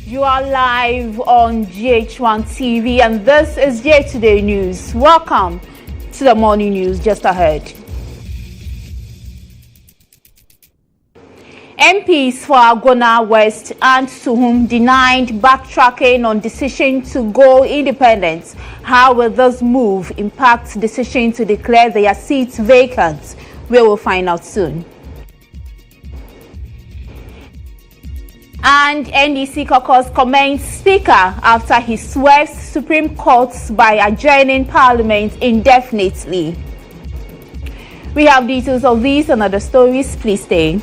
You are live on GHOne TV and this is Day News. Welcome to the morning news just ahead. MPs for Agona West and Suhum denied backtracking on decision to go independent. How will this move impact decision to declare their seats vacant? We will find out soon. And NDC caucus commends Speaker after he swerves Supreme Court by adjourning Parliament indefinitely. We have details of these and other stories. Please stay.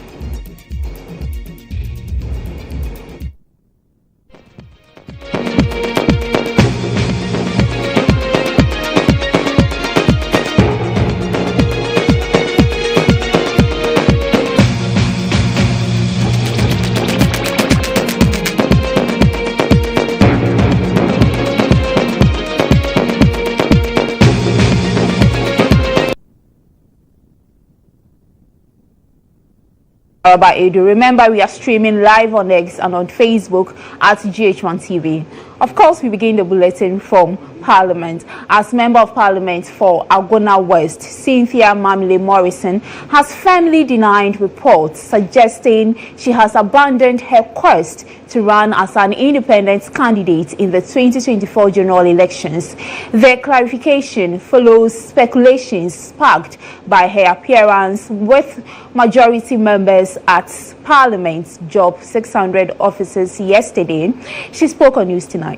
Araba Aidoo. Remember, we are streaming live on X and on Facebook at GHOne TV. Of course, we begin the bulletin from Parliament. As Member of Parliament for Agona West, Cynthia Mamile Morrison has firmly denied reports suggesting she has abandoned her quest to run as an independent candidate in the 2024 general elections. The clarification follows speculations sparked by her appearance with majority members at Parliament's Job 600 offices yesterday. She spoke on News Tonight.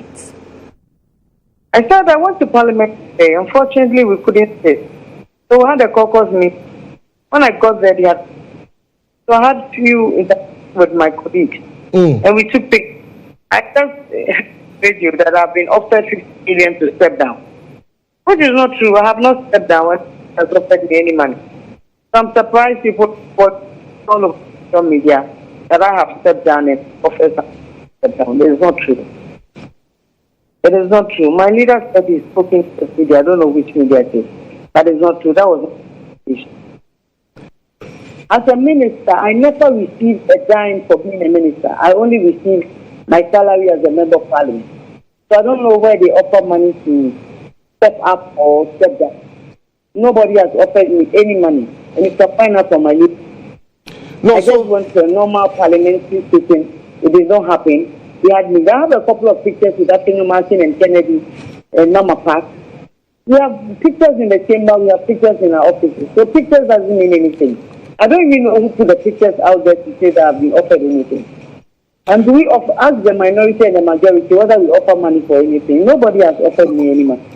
I said I went to Parliament today. Unfortunately, we couldn't sit. So we had a caucus meeting. When I got there, so I had few interviews with my colleagues. And we took pictures. I just radio that I've been offered 50 million to step down. Which is not true. I have not stepped down when has offered me any money. So I'm surprised people put all over social media that I have stepped down and offered something to step down. It is not true. It is not true. My leader said he's spoken to the media. I don't know which media it is. That is not true. That was not. As a minister, I never received a dime for being a minister. I only received my salary as a member of Parliament. So I don't know where they offer money to step up or step down. Nobody has offered me any money. And you can find out from my leader. I just went to a normal parliamentary sitting. It did not happen. We had me. I have a couple of pictures with Aidoo Martin and Kennedy and Nama Park. We have pictures in the chamber. We have pictures in our offices. So pictures doesn't mean anything. I don't even know who put the pictures out there to say that I've been offered anything. And do we ask the minority and the majority whether we offer money for anything? Nobody has offered me any money.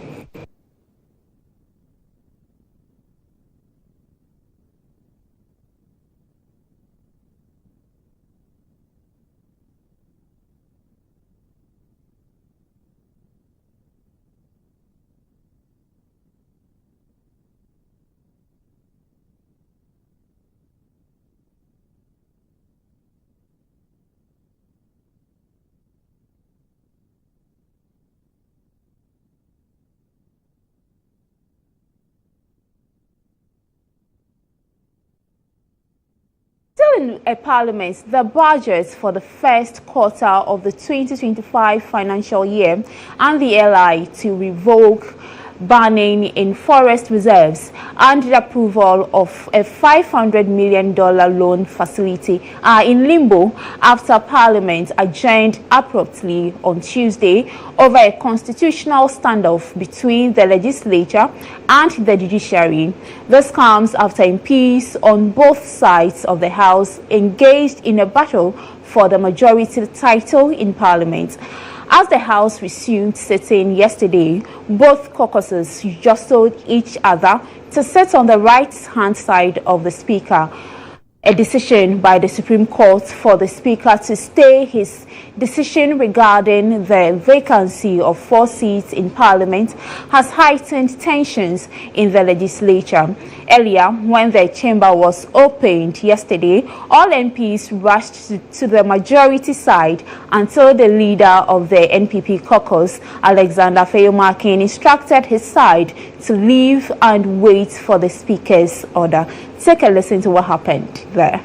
Still in a Parliament, the budgets for the first quarter of the 2025 financial year and the LI to revoke banning in forest reserves and the approval of a $500 million loan facility are in limbo after Parliament adjourned abruptly on Tuesday over a constitutional standoff between the legislature and the judiciary. This comes after MPs on both sides of the House engaged in a battle for the majority title in Parliament. As the House resumed sitting yesterday, both caucuses jostled each other to sit on the right-hand side of the Speaker. A decision by the Supreme Court for the Speaker to stay his decision regarding the vacancy of 4 seats in Parliament has heightened tensions in the legislature. Earlier, when the chamber was opened yesterday, all MPs rushed to the majority side until the leader of the NPP caucus, Alexander Feyomakin, instructed his side to leave and wait for the Speaker's order. Take a listen to what happened there.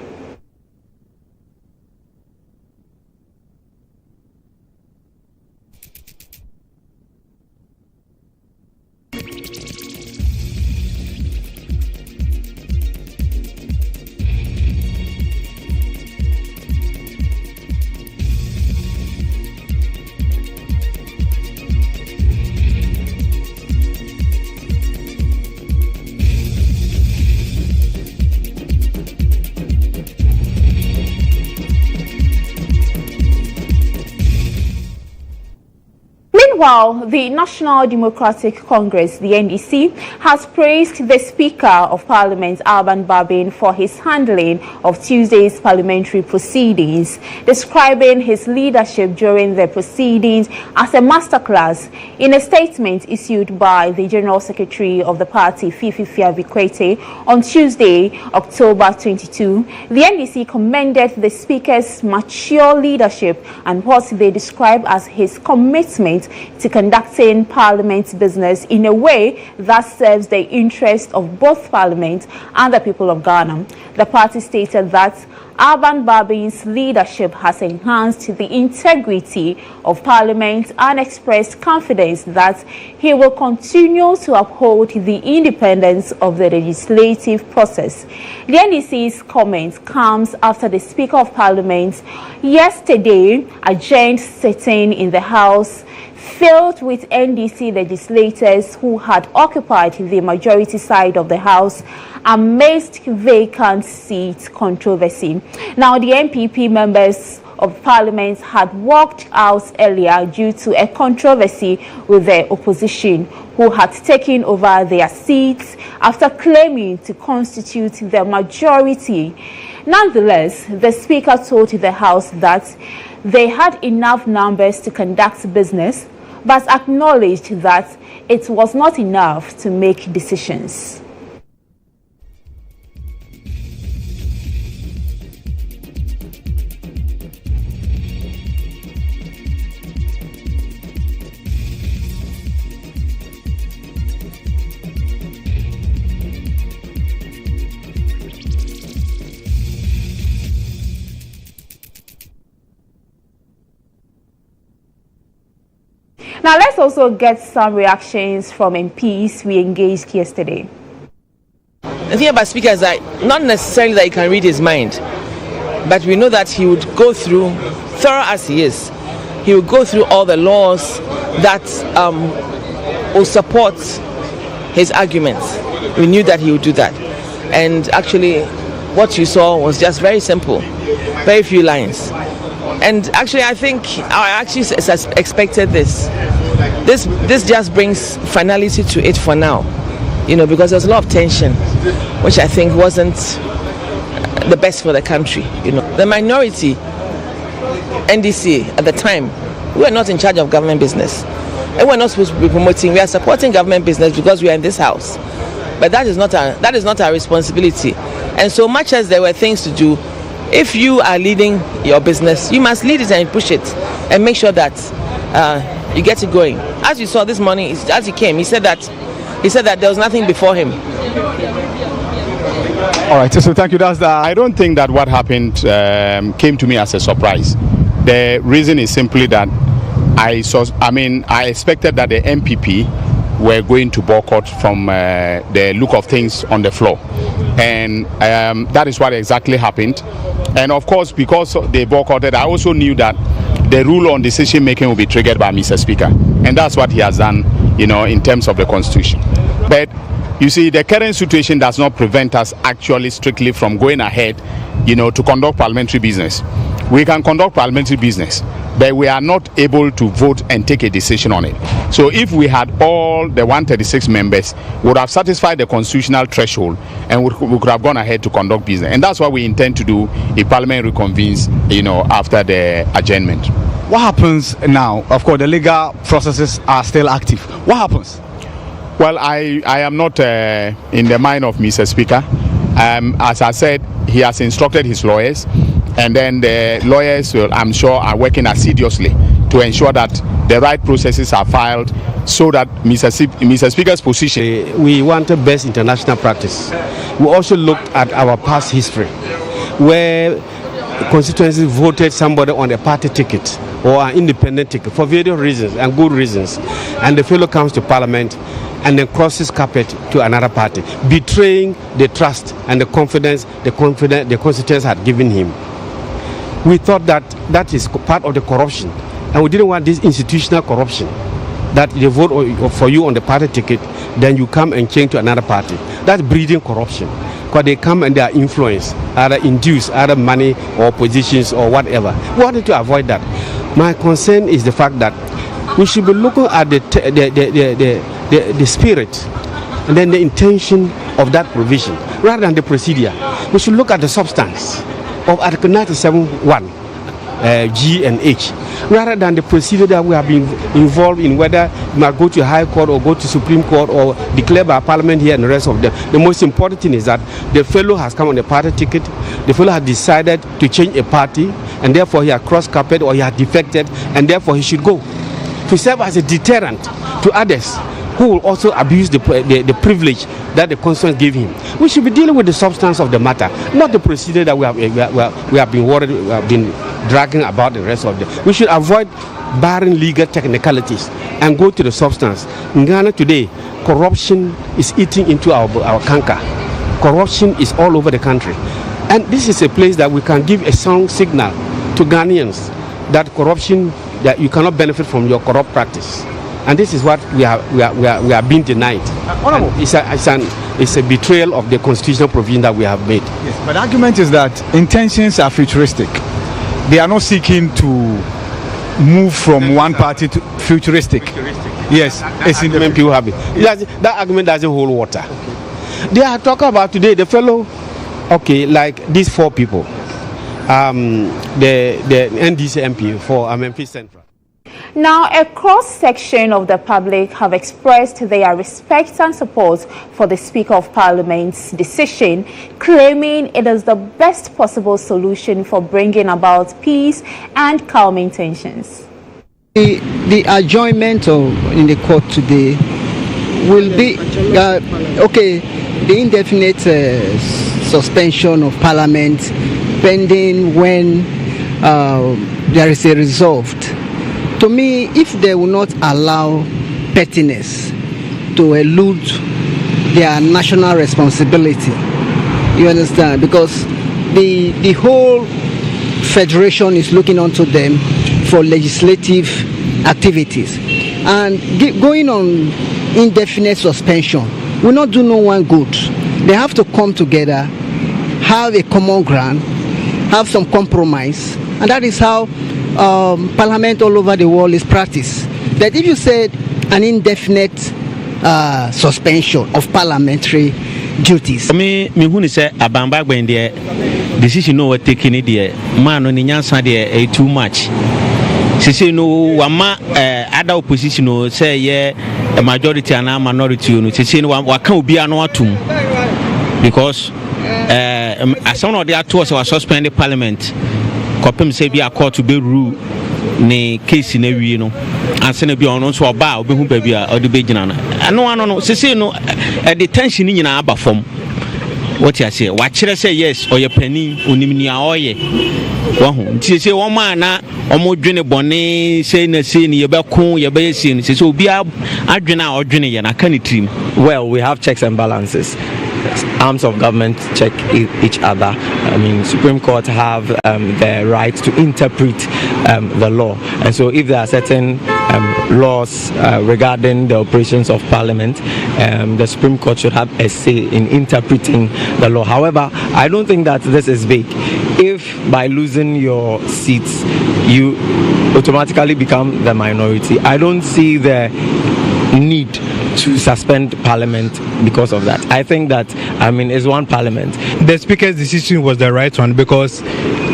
Meanwhile, the National Democratic Congress, the NDC, has praised the Speaker of Parliament, Araba, for his handling of Tuesday's parliamentary proceedings, describing his leadership during the proceedings as a masterclass. In a statement issued by the General Secretary of the party, Fifi Fiavikwete, on Tuesday, October 22, the NDC commended the Speaker's mature leadership and what they describe as his commitment to conducting Parliament's business in a way that serves the interest of both Parliament and the people of Ghana. The party stated that Araba leadership has enhanced the integrity of Parliament and expressed confidence that he will continue to uphold the independence of the legislative process. The NDC's comment comes after the Speaker of Parliament yesterday adjourned sitting in the House filled with NDC legislators who had occupied the majority side of the House amidst vacant seat controversy. Now, the MPP members of Parliament had walked out earlier due to a controversy with the opposition, who had taken over their seats after claiming to constitute the majority. Nonetheless, the Speaker told the House that they had enough numbers to conduct business, but acknowledged that it was not enough to make decisions. Now, let's also get some reactions from MPs we engaged yesterday. The thing about Speaker is that not necessarily that he can read his mind, but we know that he would go through, thorough as he is, he would go through all the laws that will support his arguments. We knew that he would do that. And actually, what you saw was just very simple, very few lines. And actually, I think I actually expected this. This just brings finality to it for now, you know, because there's a lot of tension, which I think wasn't the best for the country. You know, the minority NDC at the time, we were not in charge of government business, and we're not supposed to be promoting. We are supporting government business because we are in this house, but that is not our responsibility. And so much as there were things to do, if you are leading your business, you must lead it and push it and make sure that you get it going. As you saw this morning, as he came, he said that there was nothing before him. All right, so thank you. I don't think that what happened came to me as a surprise. The reason is simply that I expected that the MPP were going to boycott from the look of things on the floor, and that is what exactly happened. And of course, because they boycotted, I also knew that the rule on decision making will be triggered by Mr. Speaker, and that's what he has done, you know, in terms of the Constitution. But you see, the current situation does not prevent us actually strictly from going ahead, you know, to conduct parliamentary business. We can conduct parliamentary business, but we are not able to vote and take a decision on it. So if we had all the 136 members, we would have satisfied the constitutional threshold and we could have gone ahead to conduct business. And that's what we intend to do if Parliament reconvenes, you know, after the adjournment. What happens now? Of course, the legal processes are still active. What happens? Well, I am not in the mind of Mr. Speaker. As I said, he has instructed his lawyers, and then the lawyers, I'm sure, are working assiduously to ensure that the right processes are filed so that Mr. Speaker's position. We wanted best international practice. We also looked at our past history, where constituencies voted somebody on a party ticket or an independent ticket for various reasons and good reasons, and the fellow comes to Parliament and then crosses carpet to another party, betraying the trust and the confidence the constituents had given him. We thought that is part of the corruption, and we didn't want this institutional corruption, that they vote for you on the party ticket, then you come and change to another party. That's breeding corruption, because they come and they are influenced, either induced, either money or positions or whatever. We wanted to avoid that. My concern is the fact that we should be looking at the spirit and then the intention of that provision rather than the procedure. We should look at the substance of Article 97(1). G and H, rather than the procedure that we have been involved in, whether we might go to High Court or go to Supreme Court or declare by Parliament here and the rest of them. The most important thing is that the fellow has come on the party ticket, the fellow has decided to change a party, and therefore he has crossed carpet or he has defected, and therefore he should go to serve as a deterrent to others who will also abuse the privilege that the Constitution gave him. We should be dealing with the substance of the matter, not the procedure that we have been worried, we have been dragging about the rest of them. We should avoid barring legal technicalities and go to the substance. In Ghana today, corruption is eating into our canker. Corruption is all over the country. And this is a place that we can give a strong signal to Ghanaians that corruption, that you cannot benefit from your corrupt practice. And this is what we are being denied. It's a betrayal of the constitutional provision that we have made. Yes, but the argument is that intentions are futuristic. They are not seeking to move from one party to futuristic. Yes, it's in the people have it. That argument doesn't hold water. Okay. They are talking about today the fellow, okay, like these 4 people, the NDC MP for Memphis Central. Now, a cross-section of the public have expressed their respect and support for the Speaker of Parliament's decision, claiming it is the best possible solution for bringing about peace and calming tensions. The adjournment in the court today will be, the indefinite suspension of Parliament pending when there is a resolve. To me, if they will not allow pettiness to elude their national responsibility, you understand, because the whole federation is looking onto them for legislative activities, and going on indefinite suspension will not do no one good. They have to come together, have a common ground, have some compromise, and that is how Parliament all over the world is practiced. That if you said an indefinite suspension of parliamentary duties. Me who say abamba when the decision no taking it there, man on the nyansa there too much. She say no wama other opposition no say yeah a majority and a minority no. She say no wa can be an atum because as some of the actors were suspended Parliament. Kopem say be a court to be rule ne case in every no and send be on so ba obehu ba bia o de be gina na no say no the tension ni na aba form what you say wa kire say yes or your penny onimni a oye wo ho nti say wo ma na omo dwene bone say na say ni ye be ko ye be say ni say obi adwene a odwene ye na kan trim. Well, we have checks and balances. Arms of government check each other. I mean, Supreme Court have the right to interpret the law, and so if there are certain laws regarding the operations of Parliament, the Supreme Court should have a say in interpreting the law. However, I don't think that this is big. If by losing your seats you automatically become the minority, I don't see the need to suspend Parliament because of that. I think that, it's one Parliament. The Speaker's decision was the right one because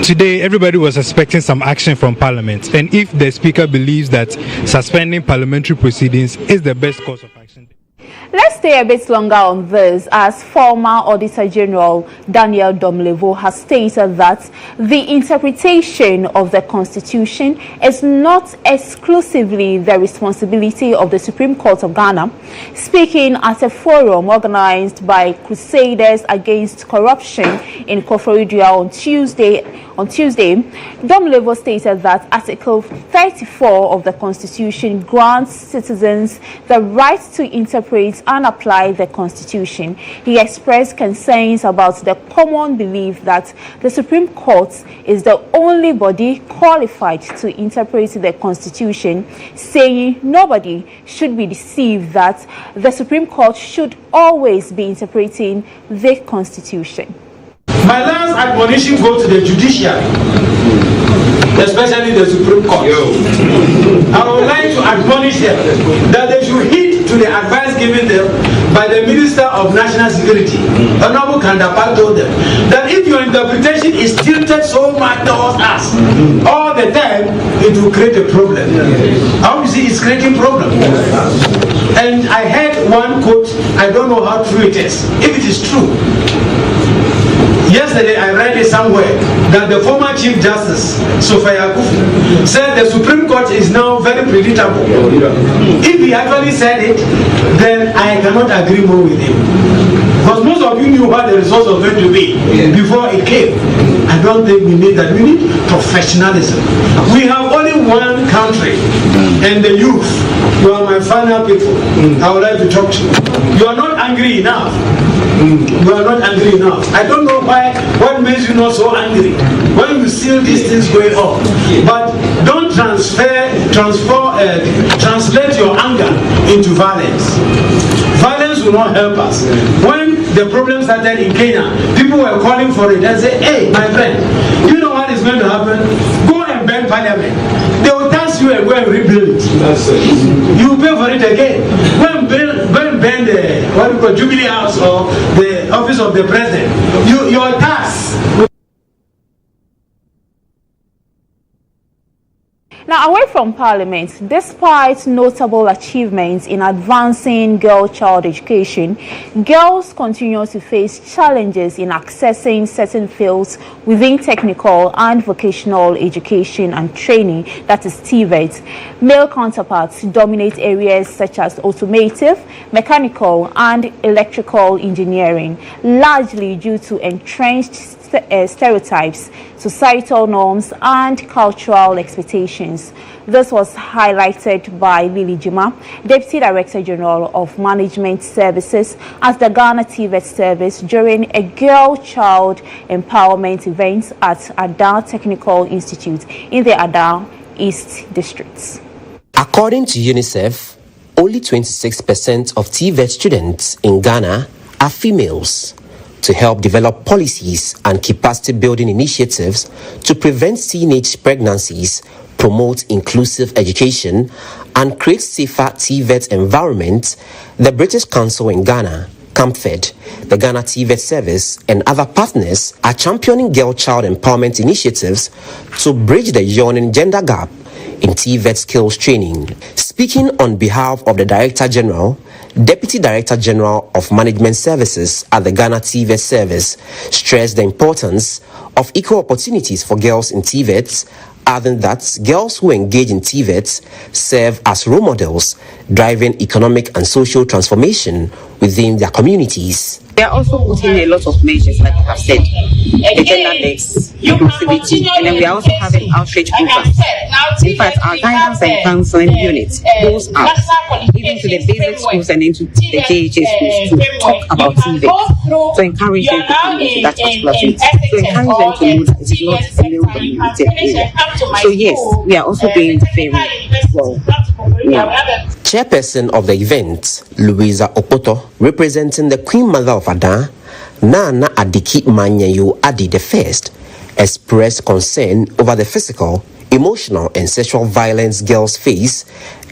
today everybody was expecting some action from Parliament, and if the Speaker believes that suspending parliamentary proceedings is the best course of action. Let's stay a bit longer on this, as former Auditor General Daniel Domlevo has stated that the interpretation of the Constitution is not exclusively the responsibility of the Supreme Court of Ghana. Speaking at a forum organized by Crusaders Against Corruption in Koforidua on Tuesday, Domlevo stated that Article 34 of the Constitution grants citizens the right to interpret and apply the Constitution. He expressed concerns about the common belief that the Supreme Court is the only body qualified to interpret the Constitution, saying nobody should be deceived that the Supreme Court should always be interpreting the Constitution. My last admonition goes to the judiciary. especially the Supreme Court. I would like to admonish them that they should heed to the advice given them by the Minister of National Security, Honorable Kandapa, told them that if your interpretation is tilted so much towards us all the time, it will create a problem. Obviously, it's creating problem. And I heard one quote, I don't know how true it is. If it is true, yesterday I read it somewhere that the former Chief Justice, Sophia Akufu, said the Supreme Court is now very predictable. If he actually said it, then I cannot agree more with him. Because most of you knew what the results were going to be before it came. I don't think we need that. We need professionalism. We have only one country, and the youth, you are my final people. I would like to talk to you. You are not angry enough. You are not angry enough. I don't know why. What makes you not so angry when you see these things going on? But don't translate your anger into violence. Violence will not help us. When the problem started in Kenya, people were calling for it and say, "Hey, my friend, you know what is going to happen? Go and burn parliament. They will tax you and go and rebuild it. You will pay for it again. Go and burn the what we call Jubilee House or the office of the president. Your tax." Now, away from Parliament, despite notable achievements in advancing girl-child education, girls continue to face challenges in accessing certain fields within technical and vocational education and training, that is TVET. Male counterparts dominate areas such as automotive, mechanical, and electrical engineering, largely due to entrenched stereotypes, societal norms, and cultural expectations. This was highlighted by Lily Jima, Deputy Director General of Management Services at the Ghana TVET service during a girl-child empowerment event at Aidoo Technical Institute in the Aidoo East District. According to UNICEF, only 26% of TVET students in Ghana are females. To help develop policies and capacity building initiatives to prevent teenage pregnancies, promote inclusive education, and create safer TVET environments, the British Council in Ghana, CAMFED, the Ghana TVET service, and other partners are championing girl-child empowerment initiatives to bridge the yawning gender gap in TVET skills training. Speaking on behalf of the Director General, Deputy Director General of Management Services at the Ghana TVET service stressed the importance of equal opportunities for girls in TVET, adding that girls who engage in TVET serve as role models, driving economic and social transformation within their communities. They are also putting a lot of measures, like you have said, the gender-based inclusivity, and then we are also having outreach programs. In fact, our guidance and counseling unit goes out even to the basic schools and into the GHA schools to talk about TVET, to encourage them to come into that particular field, to encourage them to know that it is not a male-dominated area. So yes, we are also doing very well. Yeah. Chairperson of the event, Louisa Opoto, representing the Queen Mother of Aidoo, Nana Adiki Manyayo Adi the First, expressed concern over the physical, emotional, and sexual violence girls face,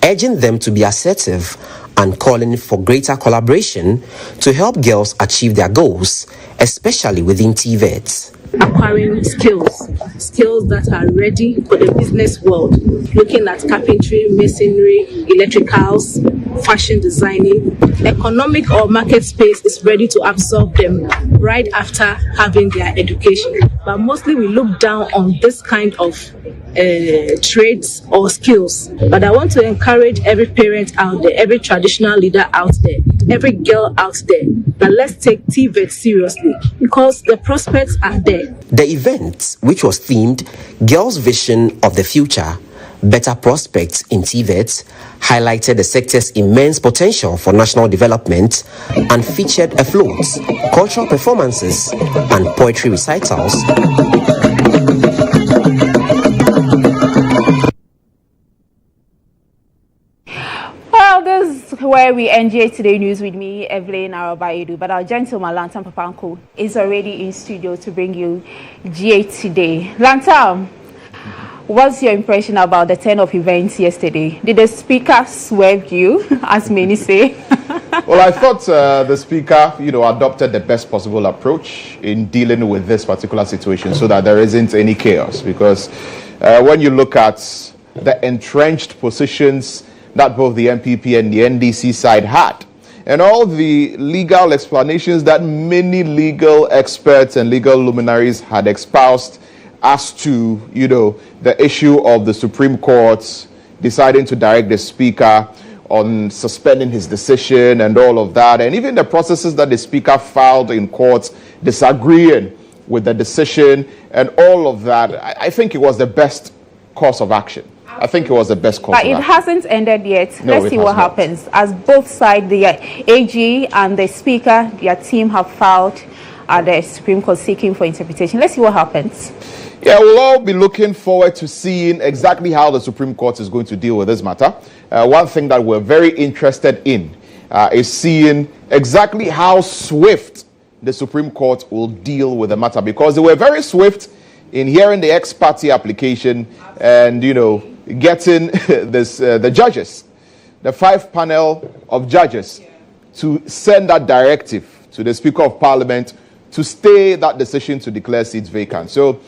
urging them to be assertive and calling for greater collaboration to help girls achieve their goals, especially within TVET. Acquiring skills that are ready for the business world, looking at carpentry, masonry, electricals, fashion designing. Economic or market space is ready to absorb them right after having their education. But mostly we look down on this kind of trades or skills. But I want to encourage every parent out there, every traditional leader out there, every girl out there, that let's take TVET seriously because the prospects are there. The event, which was themed Girls' Vision of the Future, Better Prospects in TVET, highlighted the sector's immense potential for national development and featured a float, cultural performances, and poetry recitals. Well, this is where we end today news with me, Evelyn, Araba, Aidoo. But our gentleman, Lantam Papanko, is already in studio to bring you GA today. Lantam, What's your impression about the turn of events yesterday? Did the speaker swerve you, as many say? Well, I thought the speaker, adopted the best possible approach in dealing with this particular situation so that there isn't any chaos. Because when you look at the entrenched positions that both the MPP and the NDC side had, and all the legal explanations that many legal experts and legal luminaries had espoused as to, the issue of the Supreme Court deciding to direct the speaker on suspending his decision and all of that, and even the processes that the speaker filed in courts disagreeing with the decision and all of that, I think it was the best course of action. I think it was the best course of action. But it hasn't ended yet. No, Let's see what happens. As both sides, the AG and the speaker, their team have filed at the Supreme Court seeking for interpretation. Let's see what happens. Yeah, we'll all be looking forward to seeing exactly how the Supreme Court is going to deal with this matter. One thing that we're very interested in is seeing exactly how swift the Supreme Court will deal with the matter, because they were very swift in hearing the ex parte application and, getting the judges, the 5 panel of judges, to send that directive to the Speaker of Parliament to stay that decision to declare seats vacant. So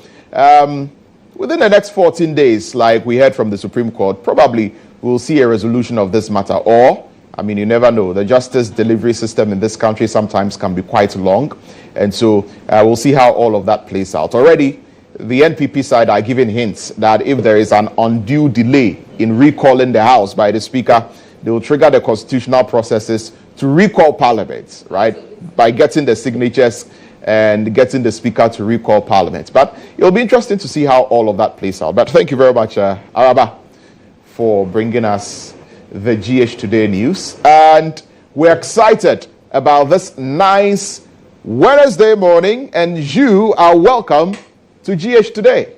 within the next 14 days, like we heard from the Supreme Court, probably we'll see a resolution of this matter. Or, you never know. The justice delivery system in this country sometimes can be quite long. And so we'll see how all of that plays out. Already, the NPP side are giving hints that if there is an undue delay in recalling the House by the Speaker, they will trigger the constitutional processes to recall Parliament, right, by getting the signatures and getting the Speaker to recall Parliament. But it'll be interesting to see how all of that plays out. But thank you very much, Araba, for bringing us the GH Today news. And we're excited about this nice Wednesday morning, and you are welcome to GH Today.